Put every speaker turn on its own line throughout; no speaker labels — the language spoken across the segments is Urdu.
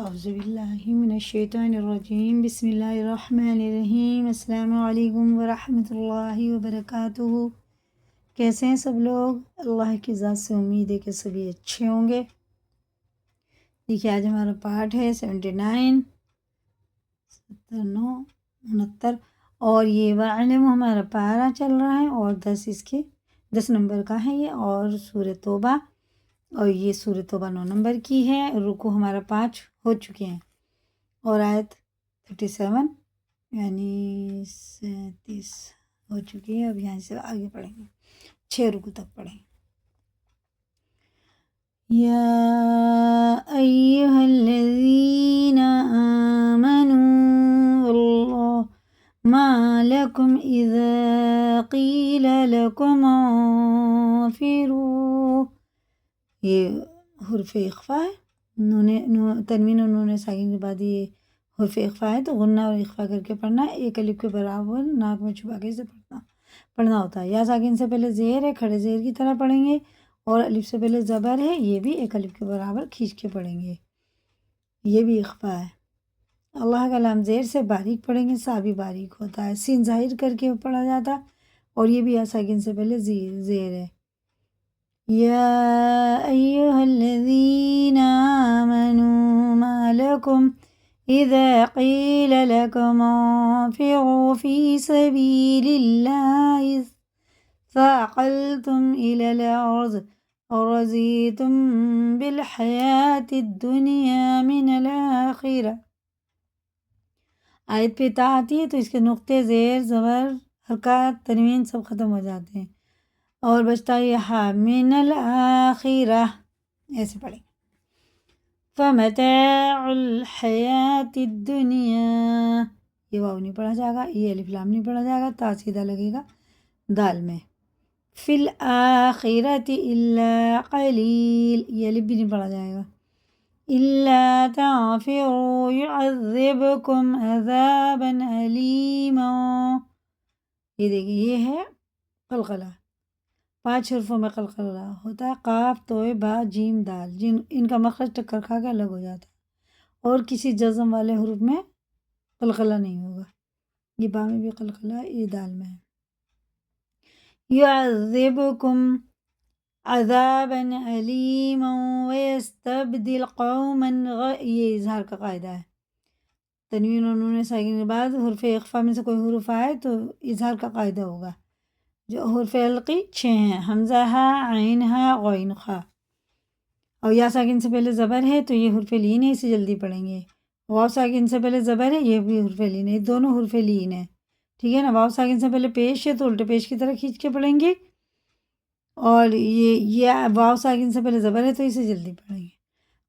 اعوذ باللہ من الشیطان الرجیم، بسم اللہ الرحمن الرحیم۔ السلام علیکم ورحمۃ اللہ وبرکاتہ۔ کیسے ہیں سب لوگ؟ اللہ کی ذات سے امید ہے کہ سبھی اچھے ہوں گے۔ دیکھیے آج ہمارا پارٹ ہے 79 69 اور یہ وَاعْلَمُوا ہمارا پارہ چل رہا ہے اور 10 نمبر کا ہے یہ، اور سورۃ توبہ، اور یہ سورۃ توبہ 9 نمبر کی ہے۔ رکوع ہمارا 5 ہو چکے ہیں اور آیت 37 یعنی 37 ہو چکی ہے۔ اب یہاں سے آگے پڑھیں گے، 6 رکوع تک پڑھیں گے۔ یا ایہا الذین آمنوا اللہ ما لکم اذا قیل لکم انفروا، یہ حرف اخفا ہے، تنوین اور نون ساکن کے بعد یہ حرف اخفا ہے، تو غنہ اور اخفا کر کے پڑھنا ہے۔ ایک الف کے برابر ناک میں چھپا کے اسے پڑھنا ہوتا ہے۔ یا ساکن سے پہلے زیر ہے، کھڑے زیر کی طرح پڑھیں گے، اور الف سے پہلے زبر ہے، یہ بھی ایک الف کے برابر کھینچ کے پڑھیں گے، یہ بھی اخفا ہے۔ اللہ کا لام زیر سے باریک پڑھیں گے، سا بھی باریک ہوتا ہے، سین ظاہر کر کے پڑھا جاتا، اور یہ بھی یا ساکن سے پہلے زیر ہے۔ یا ایہا الذین آمنوا ما لکم اذا قیل لکم انفروا فی سبیل اللہ ثاقلتم الی الارض ورضیتم بالحیاة الدنیا من الآخرہ۔ آیت پہ تا آتی ہے تو اس کے نقطے، زیر، زبر، حرکات، تنوین سب ختم ہو جاتے ہیں، اور بچتا ہے ہا من الآخرہ، ایسے پڑھیں۔ فمتاع الحیاة الدنیا، یہ واو نہیں پڑھا جائے گا، یہ الف لام نہیں پڑھا جائے گا، تا سیدھا لگے گا دال میں۔ فی الآخرۃ الا قلیل، یہ الف بھی نہیں پڑھا جائے گا۔ الا تغفروا يعذبكم عذابا علیما، یہ دیکھیے یہ ہے قلقلہ، 5 حرفوں میں قلقلہ ہوتا ہے، قاف، توئے، با، جیم، دال، جن ان کا مخرج ٹکر کھا کے الگ ہو جاتا ہے، اور کسی جزم والے حروف میں قلقلہ نہیں ہوگا۔ یہ با میں بھی قلقلہ ہے، یہ دال میں ہے۔ يعذبكم عذابا علیما ويستبدل قوما یہ اظہار کا قاعدہ ہے، تنوین اور نون ساکن کے بعد حرف اخفا میں سے کوئی حروف آئے تو اظہار کا قاعدہ ہوگا۔ جو حرف حلقی 6 ہیں، حمزہ ہا، عین ہا، غین خا، اور یا ساکن سے پہلے زبر ہے تو یہ حرف لین ہے، اسے جلدی پڑھیں گے۔ واو ساکن سے پہلے زبر ہے، یہ بھی حرف لین ہے، دونوں حرف لین ہے، ٹھیک ہے نا۔ واو ساکن سے پہلے پیش ہے تو الٹے پیش کی طرح کھینچ کے پڑھیں گے، اور یہ واو ساکن سے پہلے زبر ہے تو اسے جلدی پڑھیں گے۔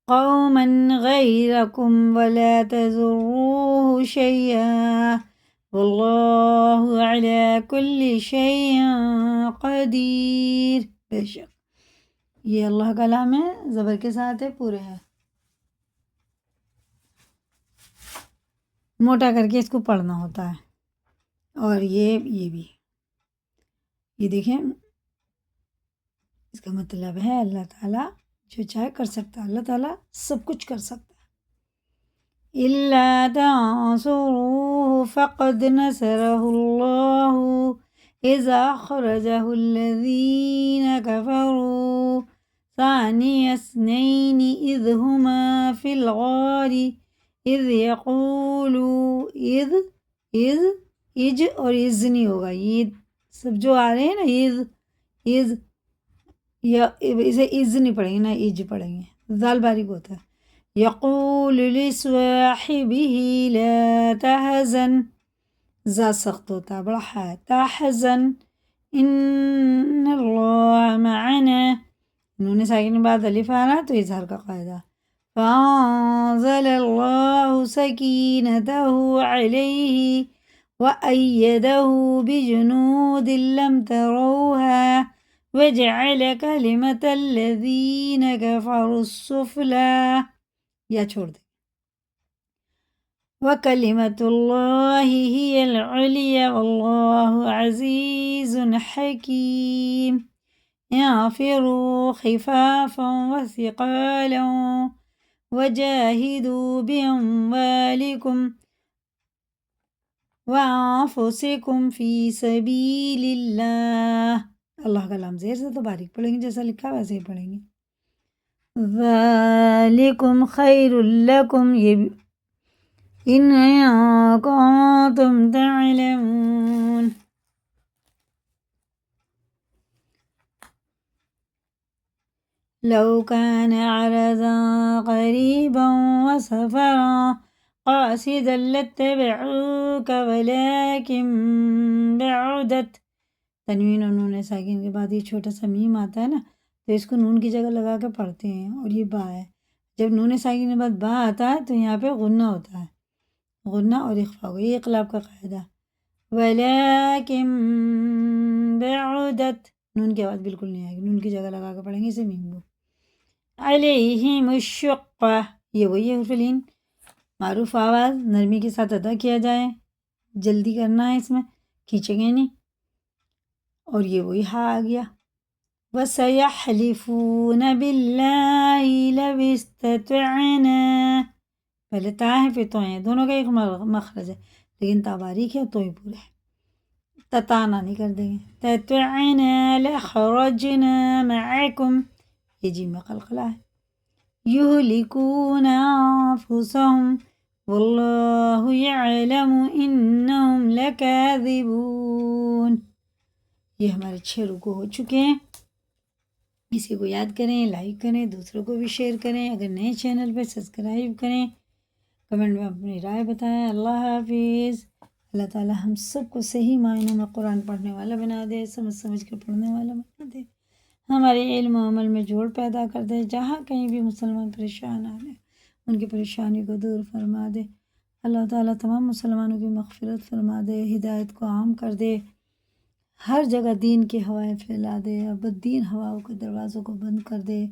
قوما غیرکم ولا تضروہ شیئا واللہ علی کل شیء قدیر، بے شک یہ اللہ کا کلام ہے، زبر کے ساتھ ہے، پورے ہے، موٹا کر کے اس کو پڑھنا ہوتا ہے۔ اور یہ بھی یہ دیکھیں، اس کا مطلب ہے اللہ تعالیٰ جو چاہے کر سکتا ہے، اللہ تعالیٰ سب کچھ کر سکتا ہے۔ الا تنصروه فقد نصره الله اذ اخرجه الذين كفروا ثاني اثنين اذ هما في الغار اذ يقول اج اور از نہیں ہوگا، یہ سب جو آ رہے ہیں نا، از یا اسے از نہیں پڑھیں گے نا، اج پڑھیں گے، ذال باریک ہوتا ہے۔ یقول لصاحبہ لا تحزن، ذا سخت ہوتا ہے، بڑا ہے، تحزن ان اللہ معنا، انہوں نے ساکن کے بعد الف آنا تو اظہار کا قاعدہ۔ فانزل اللہ سکینتہ علیہ وأیدہ بجنود لم تروها وجعل کلمۃ الذین کفروا السفلی، یا چھوڑ دیں، وکلمۃ اللہ ہی العلیٰ واللہ عزیز حکیم۔ انفروا خفافا وثقالا وجاہدوا باموالکم وانفسکم فی سبیل اللہ. اللہ کا لام زیر سے تو باریک پڑھیں گے، جیسا لکھا ویسے ہی پڑھیں گے. ذالکم خیر لکم، یہ بھی ان کنتم تعلمون. لو كان عرضا قريبا وسفرا قاصدا لاتبعوك ولكن بعدت. تنوین اور نون ساکن کے بعد یہ چھوٹا سا میم آتا ہے نا، تو اس کو نون کی جگہ لگا کے پڑھتے ہیں، اور یہ با ہے. جب نون ساکن کے بعد با آتا ہے تو یہاں پہ غنہ ہوتا ہے، غنہ اور اخفا کو، یہ اقلاب کا قاعدہ. ولیکن بعدت، نون کی آواز بالکل نہیں آئے گی، نون کی جگہ لگا کے پڑھیں گے اسے میم کو. علیہم الشقہ، یہ وہی ہے حرف لین، معروف آواز نرمی کے ساتھ ادا کیا جائے، جلدی کرنا ہے، اس میں کھینچیں گے نہیں. اور یہ وہی ہا آ گیا. وَسَيَحْلِفُونَ بِاللَّهِ لَوِ اسْتَطَعْنَا، پہلے تا ہے پھر تو ہیں، دونوں کا ایک مخرج ہے، لیکن تا باریک ہے تو ہی پورا ہے، تتانا نہیں کر دیں گے. تَطَعْنَا لَخَرَجْنَا مَعَكُمْ، یہ جیم میں قلقلہ ہے. يُهْلِكُونَ أَنفُسَهُمْ وَاللَّهُ يَعْلَمُ إِنَّهُمْ لَكَاذِبُونَ. یہ ہمارے 6 رکوع ہو چکے ہیں. اسی کو یاد کریں، لائک کریں، دوسروں کو بھی شیئر کریں، اگر نئے چینل پہ سبسکرائب کریں، کمنٹ میں اپنی رائے بتائیں. اللہ حافظ. اللہ تعالیٰ ہم سب کو صحیح معنوں میں قرآن پڑھنے والا بنا دے، سمجھ سمجھ کر پڑھنے والا بنا دے، ہمارے علم و عمل میں جوڑ پیدا کر دے. جہاں کہیں بھی مسلمان پریشان آ رہے ان کی پریشانی کو دور فرما دے. اللہ تعالیٰ تمام مسلمانوں کی مغفرت فرما دے، ہدایت کو عام کر دے، ہر جگہ دین کی ہوائیں پھیلا دے، اب دین ہواؤں کے دروازوں کو بند کر دے.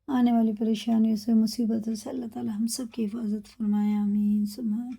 آنے والی پریشانیوں سے، مصیبتوں سے اللہ تعالیٰ ہم سب کی حفاظت فرمائے. آمین ثم آمین.